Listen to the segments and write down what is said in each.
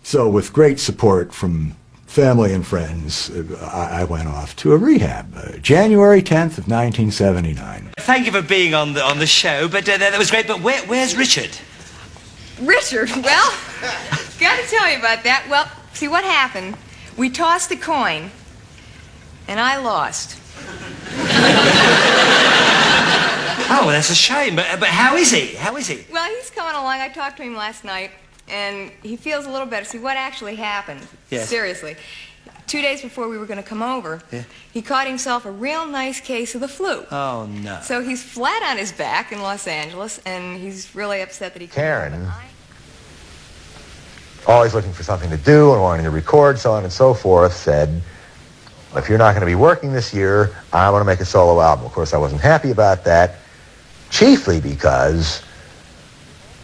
So with great support from family and friends, I went off to a rehab, January 10th of 1979. Thank you for being on the show, but that was great. But where's Richard? Richard? Well, got to tell you about that. Well, see what happened. We tossed a coin, and I lost. Oh, that's a shame. But how is he? How is he? Well, he's coming along. I talked to him last night, and he feels a little better. See, what actually happened? Yes. Seriously. 2 days before we were going to come over, yeah, he caught himself a real nice case of the flu. Oh, no. So he's flat on his back in Los Angeles, and he's really upset that he can't. Karen, always looking for something to do and wanting to record, so on and so forth, said, if you're not going to be working this year, I want to make a solo album. Of course, I wasn't happy about that, chiefly because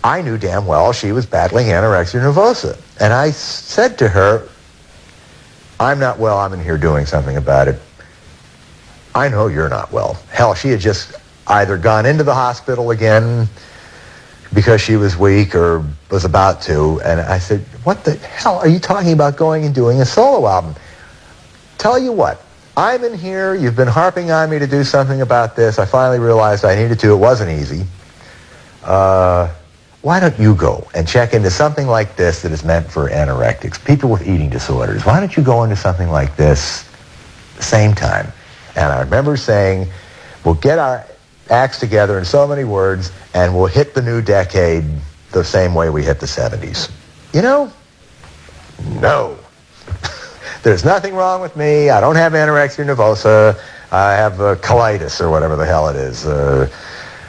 I knew damn well she was battling anorexia nervosa. And I said to her, I'm not well, I'm in here doing something about it. I know you're not well. Hell, she had just either gone into the hospital again because she was weak or was about to. And I said, what the hell are you talking about going and doing a solo album? Tell you what, I'm in here, you've been harping on me to do something about this. I finally realized I needed to. It wasn't easy. Why don't you go and check into something like this that is meant for anorectics, people with eating disorders? Why don't you go into something like this at the same time? And I remember saying, we'll get our acts together in so many words, and we'll hit the new decade the same way we hit the 70s. You know? No. There's nothing wrong with me. I don't have anorexia nervosa. I have colitis or whatever the hell it is.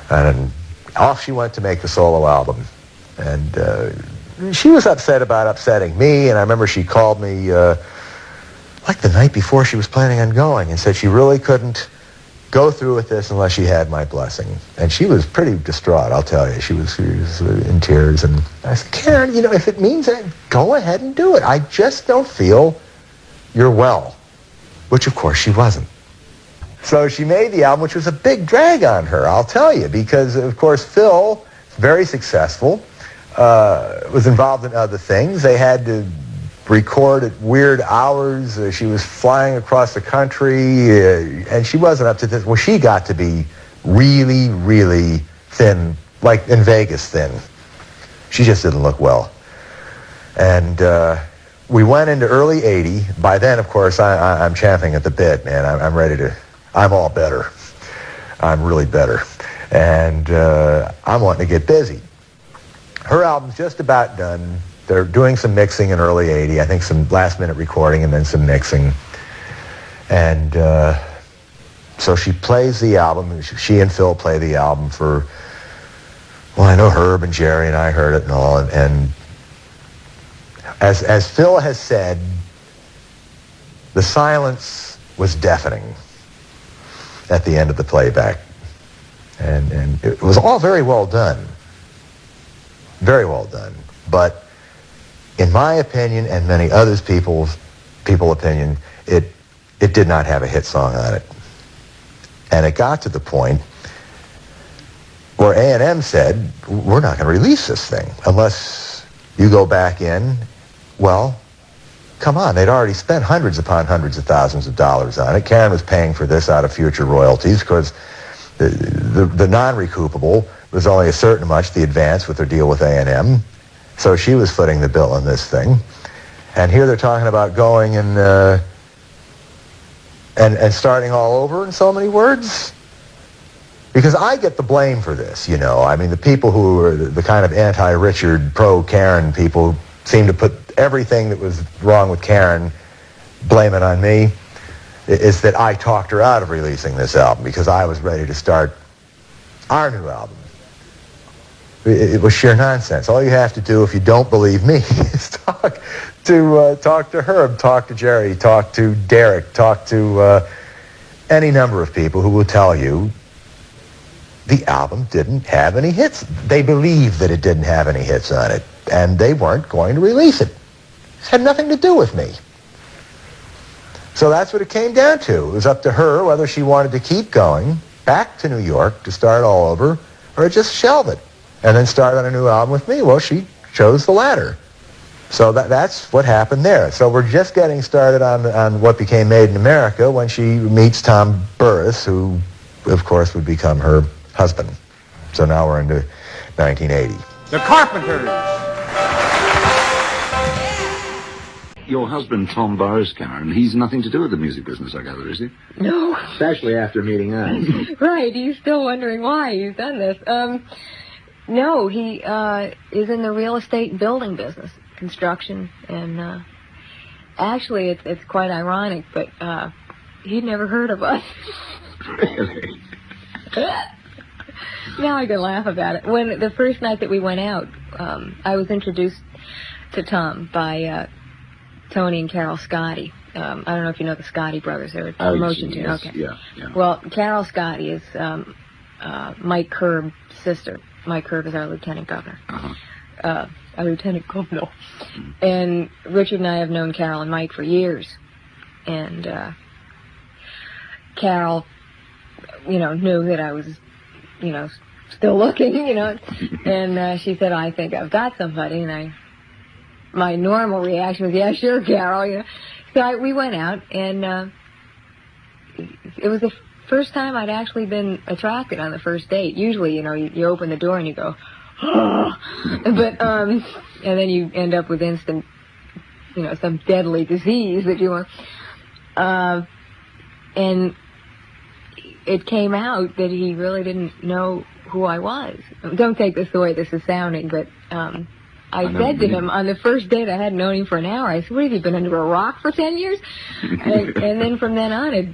And off she went to make the solo album. And she was upset about upsetting me, and I remember she called me like the night before she was planning on going and said she really couldn't go through with this unless she had my blessing. And she was pretty distraught, I'll tell you. She was in tears. And I said, Karen, you know, if it means that, go ahead and do it. I just don't feel you're well. Which, of course, she wasn't. So she made the album, which was a big drag on her, I'll tell you, because, of course, Phil, very successful, was involved in other things. They had to record at weird hours. She was flying across the country, and she wasn't up to this. Well, she got to be really, really thin, like in Vegas thin. She just didn't look well. And we went into early 80. By then, of course, I'm champing at the bit, man. I'm ready to... I'm all better. I'm really better. And I'm wanting to get busy. Her album's just about done. They're doing some mixing in early 80. I think some last-minute recording and then some mixing. And so she plays the album. She and Phil play the album for... Well, I know Herb and Jerry and I heard it and all. And as Phil has said, the silence was deafening at the end of the playback. And it was all very well done. Very well done. But in my opinion and many others people's opinion, it did not have a hit song on it. And it got to the point where A&M said, we're not going to release this thing unless you go back in. Well, come on, they'd already spent hundreds upon hundreds of thousands of dollars on it. Karen was paying for this out of future royalties because the non-recoupable was only a certain much, the advance with their deal with A&M. So she was footing the bill on this thing. And here they're talking about going and starting all over in so many words. Because I get the blame for this, you know. I mean, the people who are the kind of anti-Richard, pro-Karen people seem to put everything that was wrong with Karen, blame it on me, is that I talked her out of releasing this album because I was ready to start our new album. It was sheer nonsense. All you have to do if you don't believe me is talk to Herb, talk to Jerry, talk to Derek, talk to any number of people who will tell you the album didn't have any hits. They believed that it didn't have any hits on it, and they weren't going to release it. It had nothing to do with me. So that's what it came down to. It was up to her whether she wanted to keep going back to New York to start all over or just shelve it and then start on a new album with me. Well, she chose the latter. So that's what happened there. So we're just getting started on what became Made in America when she meets Tom Burris, who, of course, would become her husband. So now we're into 1980. The Carpenters. Your husband, Tom Burris, Karen, he's nothing to do with the music business, I gather, is he? No. Especially after meeting us. Right, he's still wondering why he's done this. No, he is in the real estate and building business, construction, and actually it's quite ironic, but he'd never heard of us. Really? Now I can laugh about it. When the first night that we went out, I was introduced to Tom by Tony and Carol Scotti. I don't know if you know the Scotti brothers. They're a promotion team. Yes, Okay. yeah. Well, Carol Scotti is Mike Kerb's sister. Mike Kerb is our lieutenant governor. Uh-huh. Our lieutenant governor. And Richard and I have known Carol and Mike for years. And Carol, knew that I was, still looking, And she said, I think I've got somebody. And my normal reaction was, yeah, sure, Carol. So we went out, and it was the first time I'd actually been attracted on the first date. Usually, you open the door and you go, oh. But, and then you end up with instant, some deadly disease that you want. And it came out that he really didn't know who I was. Don't take this the way this is sounding, but I said to him on the first date, I hadn't known him for an hour, I said, what have you been under a rock for 10 years? and then from then on, it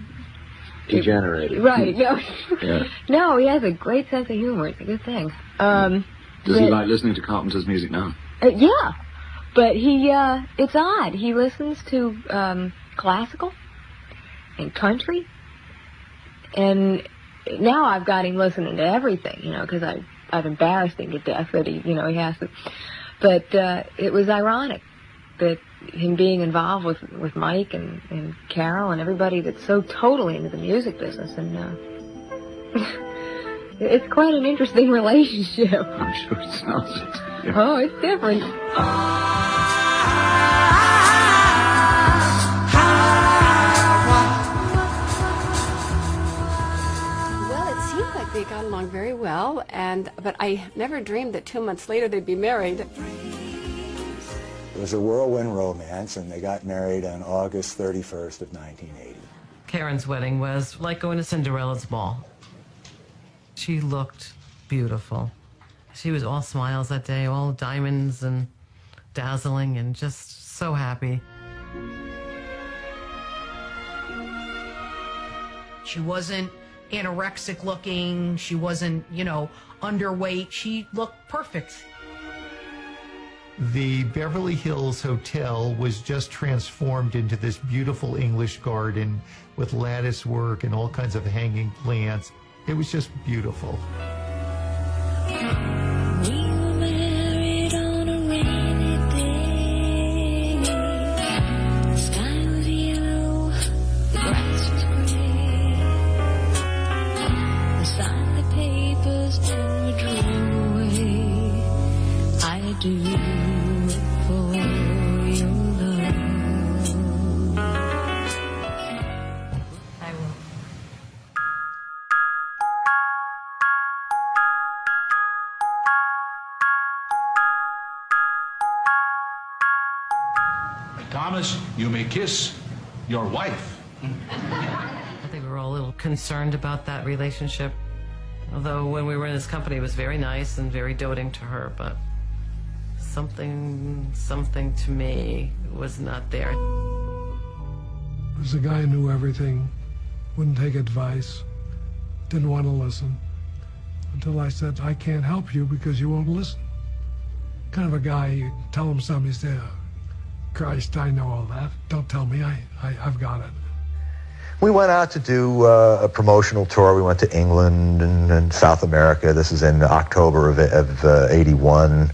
Degenerated. Right, no. Yeah. No, he has a great sense of humor. It's a good thing. Does he like listening to Carpenter's music now? Yeah, but it's odd. He listens to classical and country, and now I've got him listening to everything, because I've embarrassed him to death that he has to. But it was ironic that him being involved with Mike and Carol and everybody that's so totally into the music business, and it's quite an interesting relationship. I'm sure it sounds it. Yeah. Oh, it's different. Well, it seemed like they got along very well, but I never dreamed that 2 months later they'd be married. It was a whirlwind romance, and they got married on August 31st of 1980. Karen's wedding was like going to Cinderella's ball. She looked beautiful. She was all smiles that day, all diamonds and dazzling and just so happy. She wasn't anorexic looking. She wasn't, underweight. She looked perfect. The Beverly Hills Hotel was just transformed into this beautiful English garden with lattice work and all kinds of hanging plants. It was just beautiful. Thomas, you may kiss your wife. I think we were all a little concerned about that relationship. Although when we were in his company, it was very nice and very doting to her, but something to me was not there. It was a guy who knew everything, wouldn't take advice, didn't want to listen, until I said, I can't help you because you won't listen. Kind of a guy, you tell him something, he said, Christ, I know all that. Don't tell me, I've got it. We went out to do a promotional tour. We went to England and South America. This is in October of 81.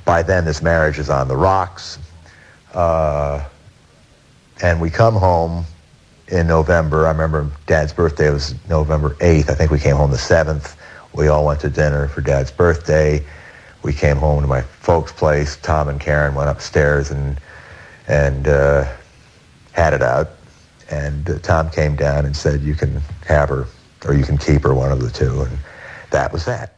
By then, this marriage is on the rocks. And we come home in November. I remember Dad's birthday was November 8th. I think we came home the 7th. We all went to dinner for Dad's birthday. we came home to my folks' place. Tom and Karen went upstairs and had it out. And Tom came down and said, you can have her or you can keep her, one of the two. And that was that.